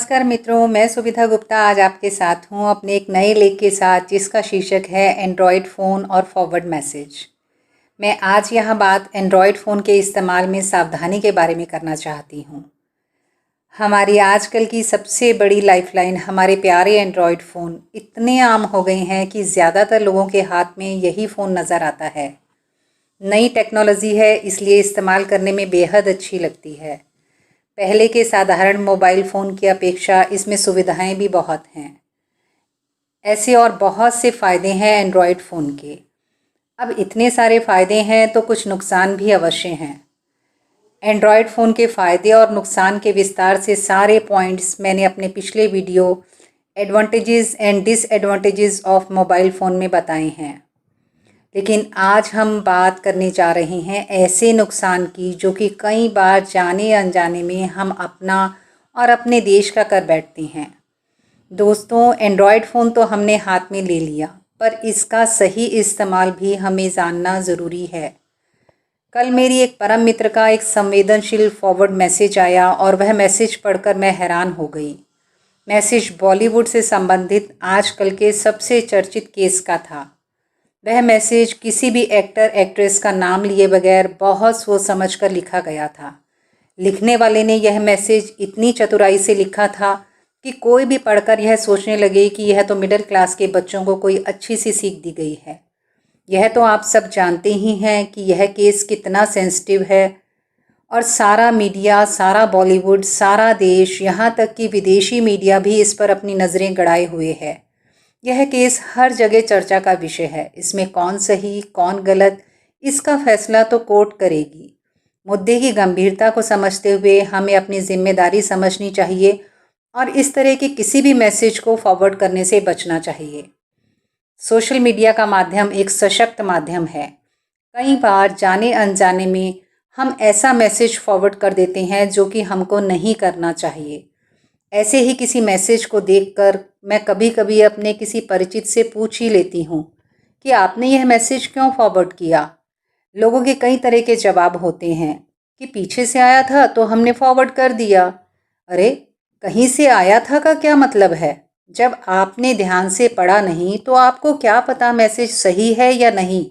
नमस्कार मित्रों, मैं सुविधा गुप्ता आज आपके साथ हूँ अपने एक नए लेख के साथ जिसका शीर्षक है एंड्रॉयड फ़ोन और फॉरवर्ड मैसेज। मैं आज यहाँ बात एंड्रॉयड फ़ोन के इस्तेमाल में सावधानी के बारे में करना चाहती हूँ। हमारी आजकल की सबसे बड़ी लाइफलाइन हमारे प्यारे एंड्रॉयड फ़ोन इतने आम हो गए हैं कि ज़्यादातर लोगों के हाथ में यही फ़ोन नज़र आता है। नई टेक्नोलॉजी है, इसलिए इस्तेमाल करने में बेहद अच्छी लगती है। पहले के साधारण मोबाइल फ़ोन की अपेक्षा इसमें सुविधाएं भी बहुत हैं। ऐसे और बहुत से फ़ायदे हैं एंड्रॉयड फ़ोन के। अब इतने सारे फ़ायदे हैं तो कुछ नुकसान भी अवश्य हैं। एंड्रॉयड फ़ोन के फ़ायदे और नुकसान के विस्तार से सारे पॉइंट्स मैंने अपने पिछले video advantages and disadvantages of mobile phone में बताए हैं। लेकिन आज हम बात करने जा रहे हैं ऐसे नुकसान की जो कि कई बार जाने अनजाने में हम अपना और अपने देश का कर बैठते हैं। दोस्तों, एंड्रॉयड फ़ोन तो हमने हाथ में ले लिया, पर इसका सही इस्तेमाल भी हमें जानना ज़रूरी है। कल मेरी एक परम मित्र का एक संवेदनशील फॉरवर्ड मैसेज आया और वह मैसेज पढ़कर मैं हैरान हो गई। मैसेज बॉलीवुड से संबंधित आजकल के सबसे चर्चित केस का था। वह मैसेज किसी भी एक्टर एक्ट्रेस का नाम लिए बगैर बहुत सोच समझ कर लिखा गया था। लिखने वाले ने यह मैसेज इतनी चतुराई से लिखा था कि कोई भी पढ़कर यह सोचने लगे कि यह तो मिडिल क्लास के बच्चों को कोई अच्छी सी सीख दी गई है। यह तो आप सब जानते ही हैं कि यह केस कितना सेंसिटिव है और सारा मीडिया, सारा बॉलीवुड, सारा देश, यहाँ तक कि विदेशी मीडिया भी इस पर अपनी नज़रें गड़ाए हुए है। यह केस हर जगह चर्चा का विषय है। इसमें कौन सही कौन गलत, इसका फैसला तो कोर्ट करेगी। मुद्दे की गंभीरता को समझते हुए हमें अपनी जिम्मेदारी समझनी चाहिए और इस तरह के किसी भी मैसेज को फॉरवर्ड करने से बचना चाहिए। सोशल मीडिया का माध्यम एक सशक्त माध्यम है। कई बार जाने अनजाने में हम ऐसा मैसेज फॉरवर्ड कर देते हैं जो कि हमको नहीं करना चाहिए। ऐसे ही किसी मैसेज को देखकर मैं कभी कभी अपने किसी परिचित से पूछ ही लेती हूँ कि आपने यह मैसेज क्यों फॉरवर्ड किया। लोगों के कई तरह के जवाब होते हैं कि पीछे से आया था तो हमने फॉरवर्ड कर दिया। अरे, कहीं से आया था का क्या मतलब है? जब आपने ध्यान से पढ़ा नहीं तो आपको क्या पता मैसेज सही है या नहीं?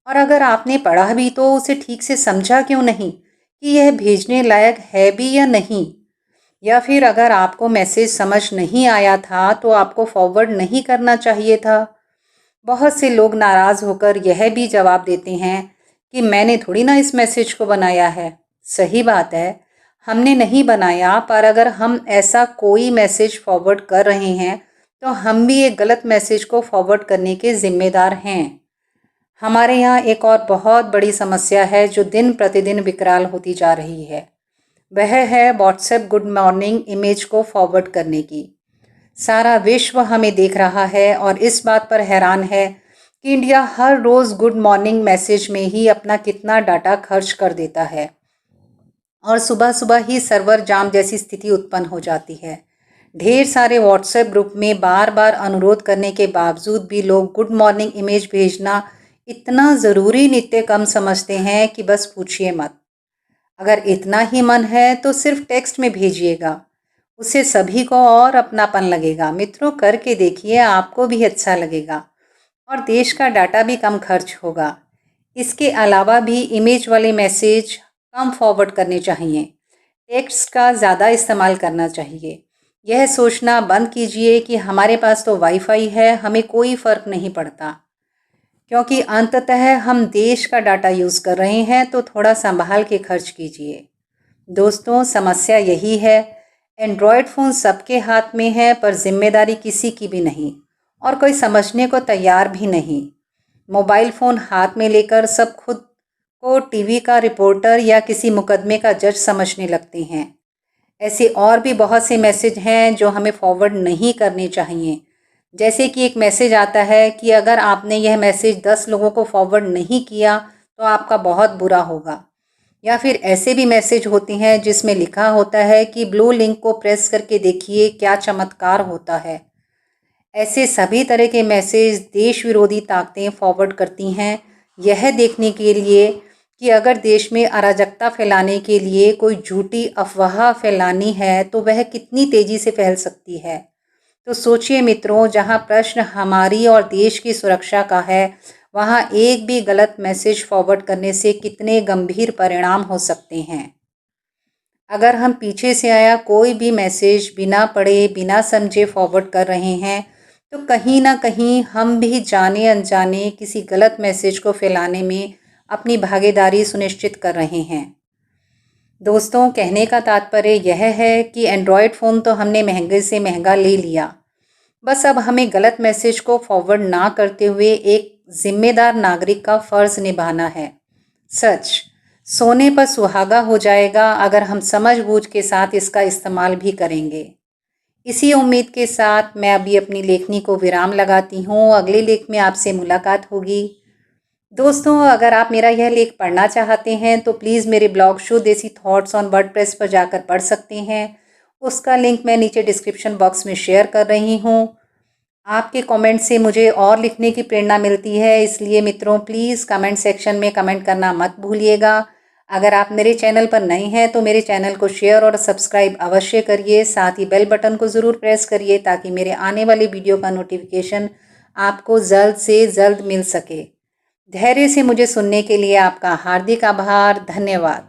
और अगर आपने पढ़ा भी तो उसे ठीक से समझा क्यों नहीं कि यह भेजने लायक है भी या नहीं? या फिर अगर आपको मैसेज समझ नहीं आया था तो आपको फॉरवर्ड नहीं करना चाहिए था। बहुत से लोग नाराज़ होकर यह भी जवाब देते हैं कि मैंने थोड़ी ना इस मैसेज को बनाया है। सही बात है, हमने नहीं बनाया, पर अगर हम ऐसा कोई मैसेज फॉरवर्ड कर रहे हैं तो हम भी एक गलत मैसेज को फॉरवर्ड करने के ज़िम्मेदार हैं। हमारे यहाँ एक और बहुत बड़ी समस्या है जो दिन प्रतिदिन विकराल होती जा रही है। वह है व्हाट्सएप गुड मॉर्निंग इमेज को फॉरवर्ड करने की। सारा विश्व हमें देख रहा है और इस बात पर हैरान है कि इंडिया हर रोज़ गुड मॉर्निंग मैसेज में ही अपना कितना डाटा खर्च कर देता है और सुबह सुबह ही सर्वर जाम जैसी स्थिति उत्पन्न हो जाती है। ढेर सारे व्हाट्सएप ग्रुप में बार बार अनुरोध करने के बावजूद भी लोग गुड मॉर्निंग इमेज भेजना इतना ज़रूरी नित्य कम समझते हैं कि बस पूछिए मत। अगर इतना ही मन है तो सिर्फ टेक्स्ट में भेजिएगा, उससे सभी को और अपनापन लगेगा। मित्रों, करके देखिए, आपको भी अच्छा लगेगा और देश का डाटा भी कम खर्च होगा। इसके अलावा भी इमेज वाले मैसेज कम फॉरवर्ड करने चाहिए। टेक्स्ट का ज़्यादा इस्तेमाल करना चाहिए। यह सोचना बंद कीजिए कि हमारे पास तो वाईफाई है, हमें कोई फ़र्क नहीं पड़ता, क्योंकि अंततः हम देश का डाटा यूज़ कर रहे हैं, तो थोड़ा संभाल के खर्च कीजिए। दोस्तों, समस्या यही है, एंड्रॉयड फ़ोन सबके हाथ में है पर जिम्मेदारी किसी की भी नहीं और कोई समझने को तैयार भी नहीं। मोबाइल फ़ोन हाथ में लेकर सब खुद को टीवी का रिपोर्टर या किसी मुकदमे का जज समझने लगते हैं। ऐसे और भी बहुत से मैसेज हैं जो हमें फॉरवर्ड नहीं करने चाहिए। जैसे कि एक मैसेज आता है कि अगर आपने यह मैसेज 10 लोगों को फॉरवर्ड नहीं किया तो आपका बहुत बुरा होगा। या फिर ऐसे भी मैसेज होते हैं जिसमें लिखा होता है कि ब्लू लिंक को प्रेस करके देखिए क्या चमत्कार होता है। ऐसे सभी तरह के मैसेज देश विरोधी ताकतें फॉरवर्ड करती हैं, यह देखने के लिए कि अगर देश में अराजकता फैलाने के लिए कोई झूठी अफवाह फैलानी है तो वह कितनी तेज़ी से फैल सकती है। तो सोचिए मित्रों, जहां प्रश्न हमारी और देश की सुरक्षा का है, वहां एक भी गलत मैसेज फॉरवर्ड करने से कितने गंभीर परिणाम हो सकते हैं। अगर हम पीछे से आया कोई भी मैसेज बिना पढ़े बिना समझे फॉरवर्ड कर रहे हैं तो कहीं ना कहीं हम भी जाने अनजाने किसी गलत मैसेज को फैलाने में अपनी भागीदारी सुनिश्चित कर रहे हैं। दोस्तों, कहने का तात्पर्य यह है कि एंड्रॉयड फ़ोन तो हमने महंगे से महंगा ले लिया, बस अब हमें गलत मैसेज को फॉरवर्ड ना करते हुए एक जिम्मेदार नागरिक का फ़र्ज़ निभाना है। सच सोने पर सुहागा हो जाएगा अगर हम समझबूझ के साथ इसका इस्तेमाल भी करेंगे। इसी उम्मीद के साथ मैं अभी अपनी लेखनी को विराम लगाती हूँ। अगले लेख में आपसे मुलाकात होगी। दोस्तों, अगर आप मेरा यह लेख पढ़ना चाहते हैं तो प्लीज़ मेरे ब्लॉग शो देसी थॉट्स ऑन वर्डप्रेस पर जाकर पढ़ सकते हैं। उसका लिंक मैं नीचे डिस्क्रिप्शन बॉक्स में शेयर कर रही हूँ। आपके कमेंट से मुझे और लिखने की प्रेरणा मिलती है, इसलिए मित्रों प्लीज़ कमेंट सेक्शन में कमेंट करना मत भूलिएगा। अगर आप मेरे चैनल पर नए हैं तो मेरे चैनल को शेयर और सब्सक्राइब अवश्य करिए। साथ ही बेल बटन को ज़रूर प्रेस करिए ताकि मेरे आने वाले वीडियो का नोटिफिकेशन आपको जल्द से जल्द मिल सके। धैर्य से मुझे सुनने के लिए आपका हार्दिक आभार। धन्यवाद।